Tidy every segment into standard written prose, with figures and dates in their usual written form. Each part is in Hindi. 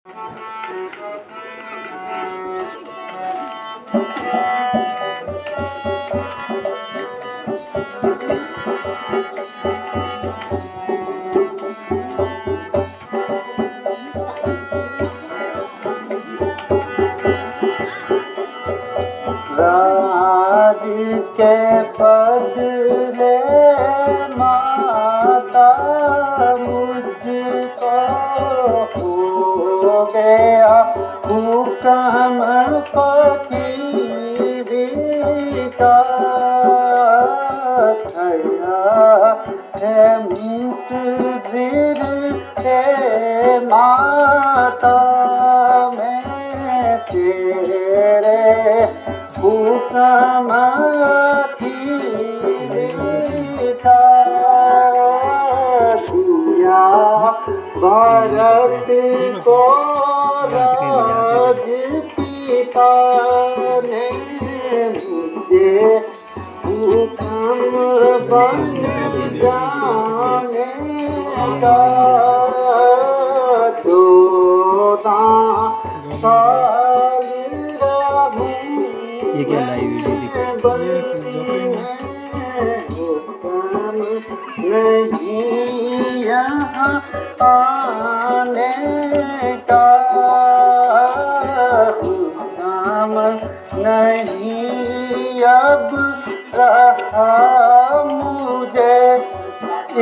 राज के बदले माता मुझको हो गया हुक्म फकीरी का। खया है मुंतज़िर है माता मैं तेरे हुक्म की दिया भारत को राज पिता ने मुझे हुक्म बन जाने का। 14 साल ये क्या लाइव वीडियो दिखा नहीं यहाँ आने का हुक्म नहीं अब रहा मुझे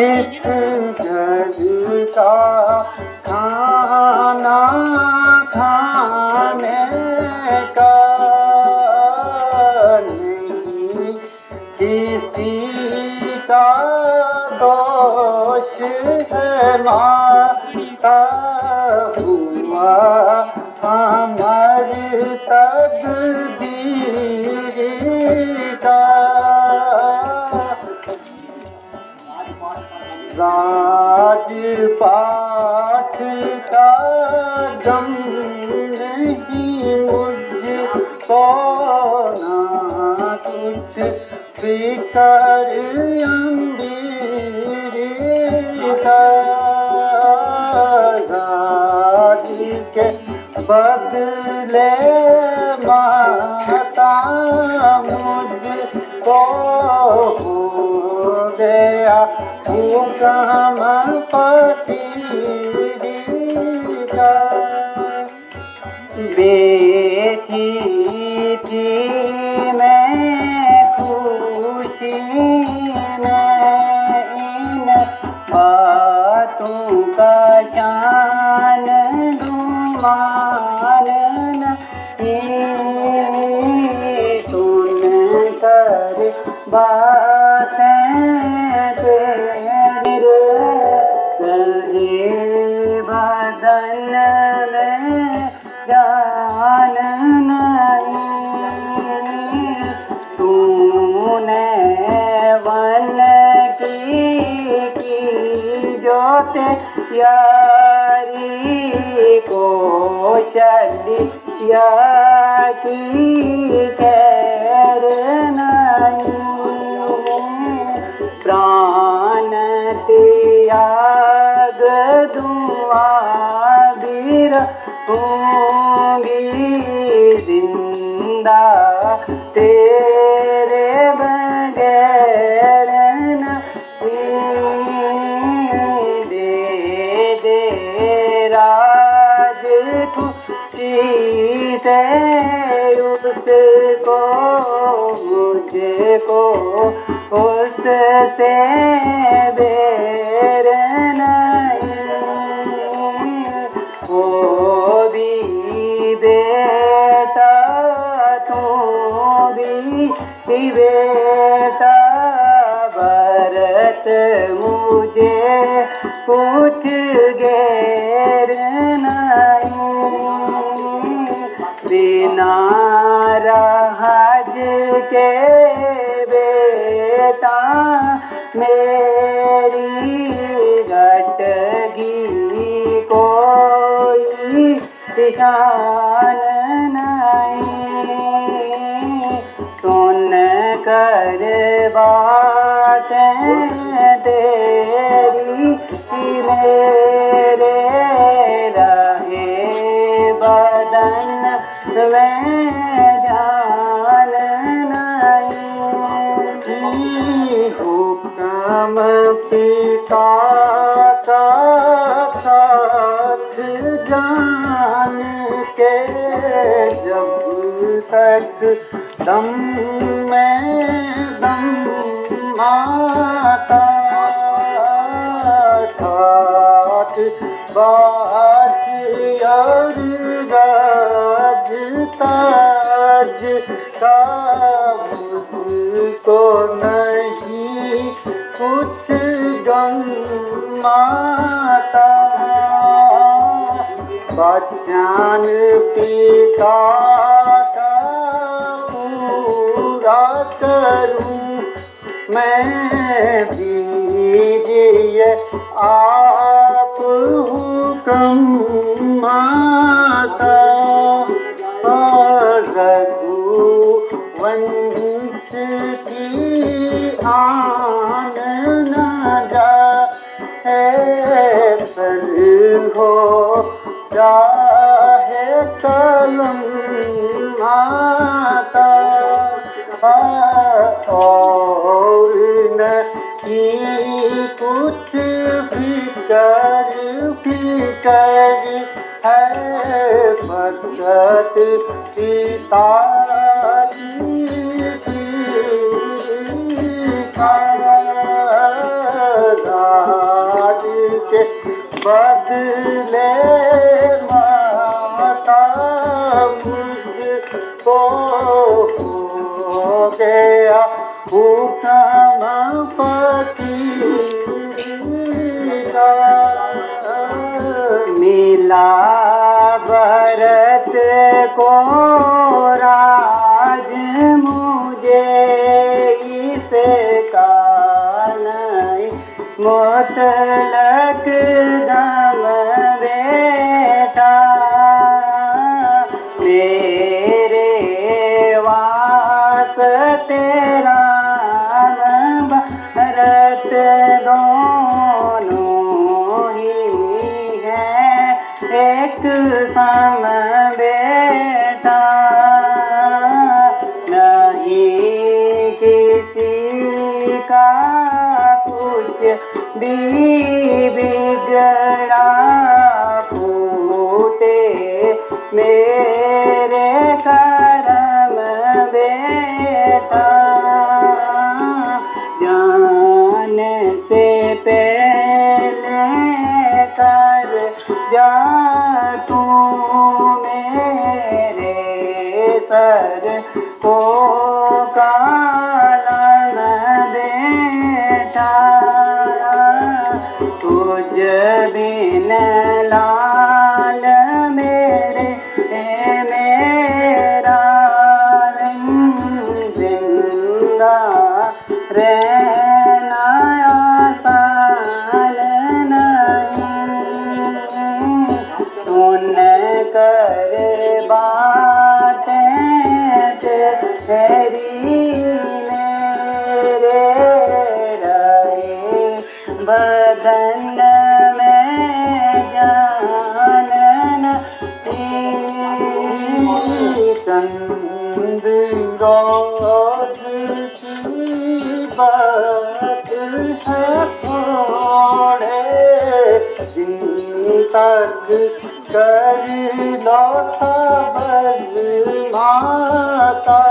इस घर का खाना खाने का। नहीं किसी का दोष है माता हुआ हमारी तकदीर का। राजपाट का गम नहीं मुझको ना कुछ फिकर अमीरी का। राज के बदले माता मुझको हो गया हुक्म फकीरी का। बेटी थी मैं खुशी में इन बातों का शान गुमान नहीं सुन कर बातें तेरे बदन में जान नहीं। तूने वन की जो यारी को चलिया की खैर नहीं। प्राण त्याग दुआ भी रहूंगी जिंदा तेरे बगैर नहीं। दे राज खुशी से उसको मुझको उससे बेर नहीं। वो भी बेटा तू भी बेटा भरत मुझे कुछ गैर नहीं। बिना राज के बेटा मेरी घटगी कोई शान नहीं। सुन कर बातें तेरी मेरे रहे में ध्यान नहीं। हुक्म पिता का साथ जान के जब तक दम में दम आता ठाठ बाट और राज ताज का मुझको नहीं कुछ गमाता। बचान पिता का पूरा करूं मैं दीजिए आप हुक्म माता। रघुवंश की आन न जाए पर हो चाहे कलम माता। और नहीं कुछ फिकर है भगत पिता राज के बदले माता मुझको हो गया हुक्म पति का। मिला भरत को राज मुझे इसका नहीं मुतलक दम बेटा। मेरे वास्ते राम भरत दोनों ही हैं एक सम बेटा। नहीं किसी का कुछ भी बिगड़ा फूटे मेरे करम बेटा। जाने से पहले कर जा तू मेरे सर को कालन बेटा। तुझ बिन लाल मेरे मेरा जिंदा रहना आसान नहीं। सुन कर बातें तेरी मेरे रहे बदन में जान नहीं। चंद रोज की बात है थोड़े दिन तक कर लो सब्र माता।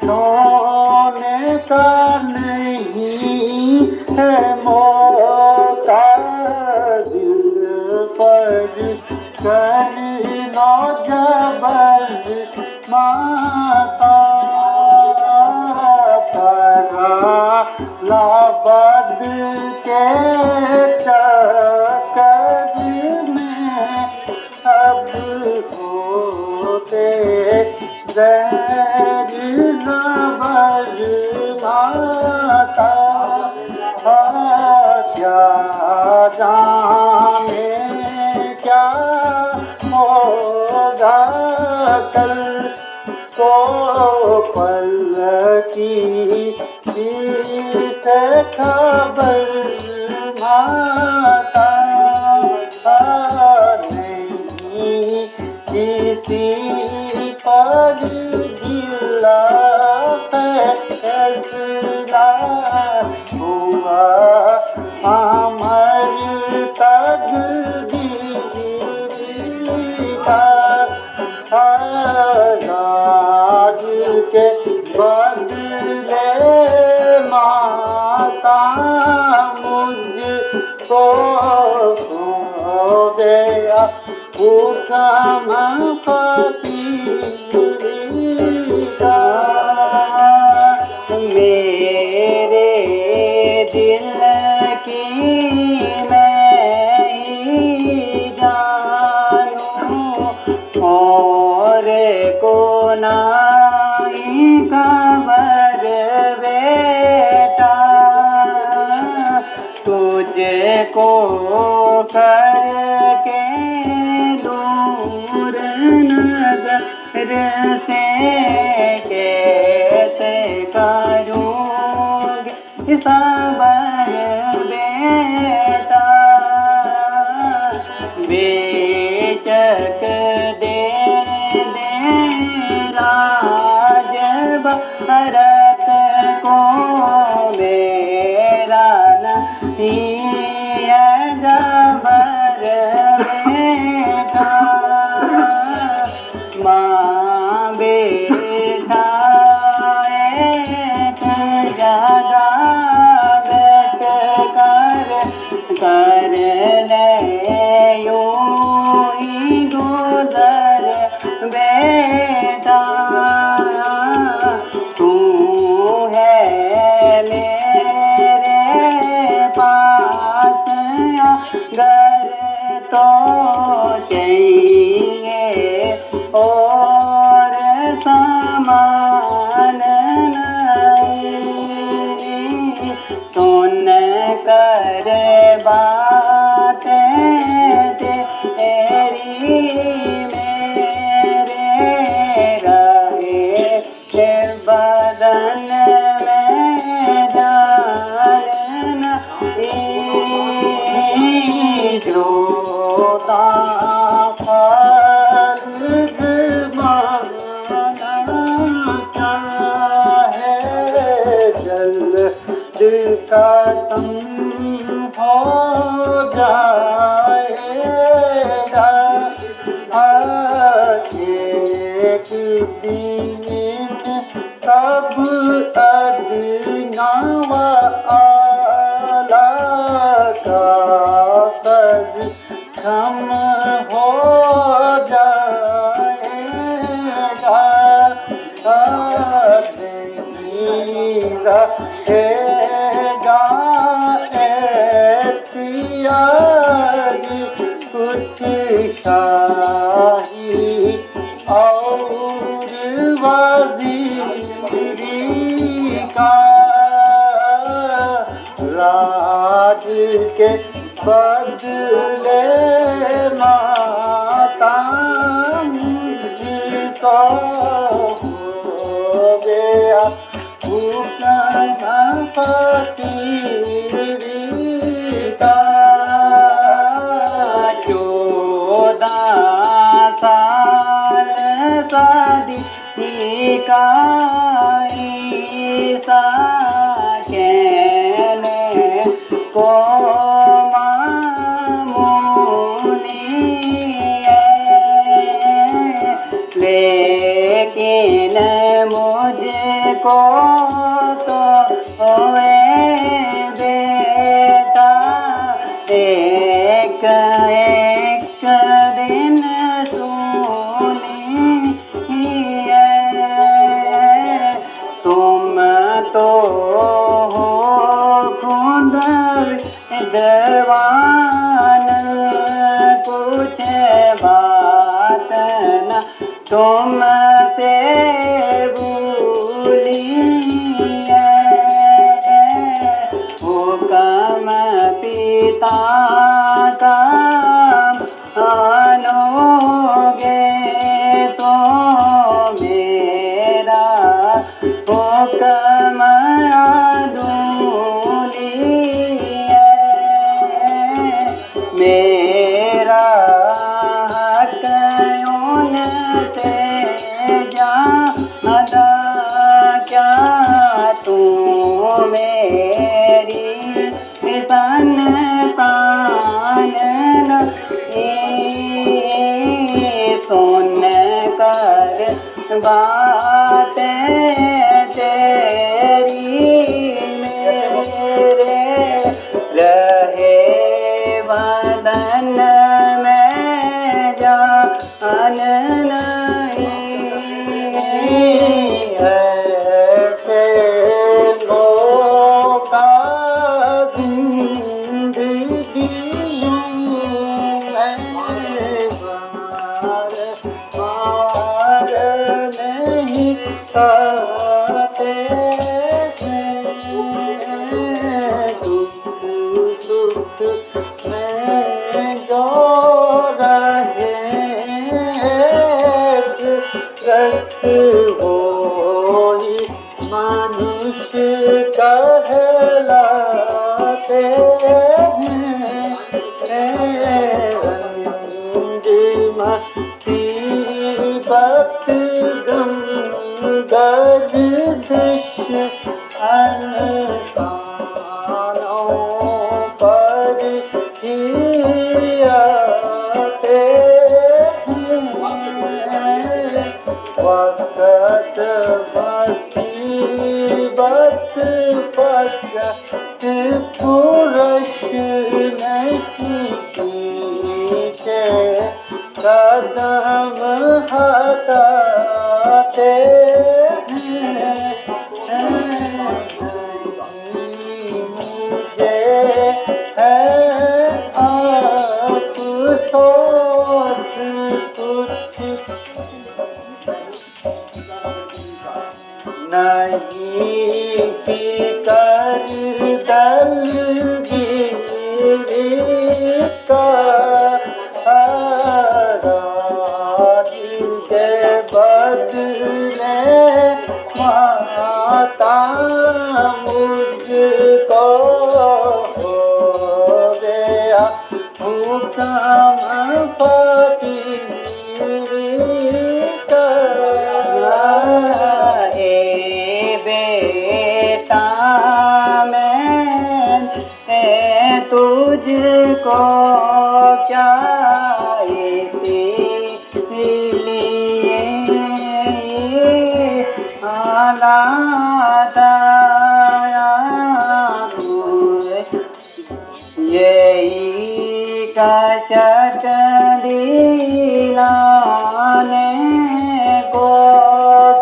रोने का नहीं है मौका दिल पर कर लो जबर माता। लाबद के चक्कर में अब होते गैर ज़बर माता। क्या जाने क्या होगा कल को पल की खबर माता। खो गया हुक्म फकीरी का। मेरे दिल की मैं ही जानूं और को नाई खबर बेटा। तुझको करके दूर नजर से कैसे करूँगी सबर बेटा। बेशक राज भारत को मेरा नहीं है जबर बेटा। माँ बेटा एक जगह बैठ कर ले यूं ही गुजर बेटा। तू है मेरे पास अगर तो चाहिए और सामान नहीं। सुन कर बातें तेरी मेरे रहे बदन में जान नहीं। जोता फर्ज माना चाहे जल्द खत्म हो जाएगा। एक दिन सब अदना व आला का खत्म हो जाएगा। रहेगा एहतियारी कुछ शाही और वज़ीरी का। राज के बदले माता मुझको हो गया हुक्म फकीरी का। 14 साल शादी का ईसा कहने को मामूली है, लेकिन मुझको तो होए बेटा एक एक दिन सुनी है। तुम तो हो खुद दीवान, कुछ बात न तुमसे भूली है। हुक्म पिता का मानोगे तो मेरा हुक्म अदूली है। मेरा हक उनसे ज्यादा क्या तू मेरी संतान नहीं। सुन कर बातें तेरी मेरे रहे ऐसे मौका जिंदगी में बार नहीं आते हैं। दुख में जो रहे रख वो ही मनुष्य कहलाते हैं। मुसीबत गम दर्द दुख अनसानों पर ही आते हैं। वक्त मुसीबत फकत पुरुष नहीं पीछे कदम हटाते हैं। मुझे है अफसोस कुछ नहीं फिकर दलगिरी का के बदले माता मुझको हो गया हुक्म फकीरी का। ए बेटा मैं तुझको क्या इसलिए आलादाया यही कचट दिलाने को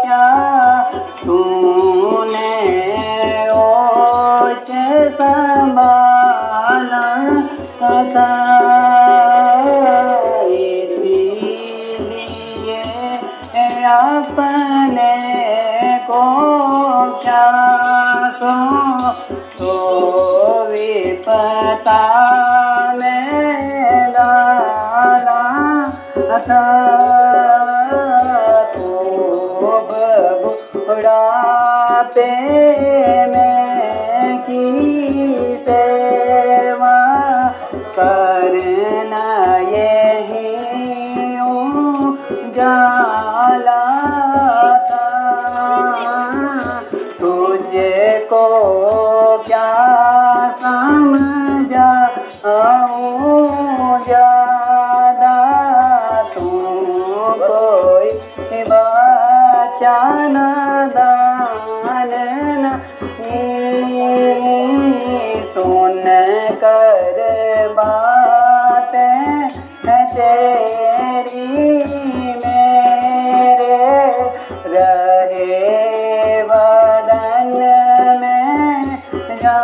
क्या तूने ओछ संभाला था। अपने को क्या तो विपता में डाला था। तो बुढ़ापे में की सेवा करना यही जाला था। तुझे को क्या समझा ज्यादा तू कोई बच्चा नादान नहीं। सुन कर बातें तेरी रहे बदन में जा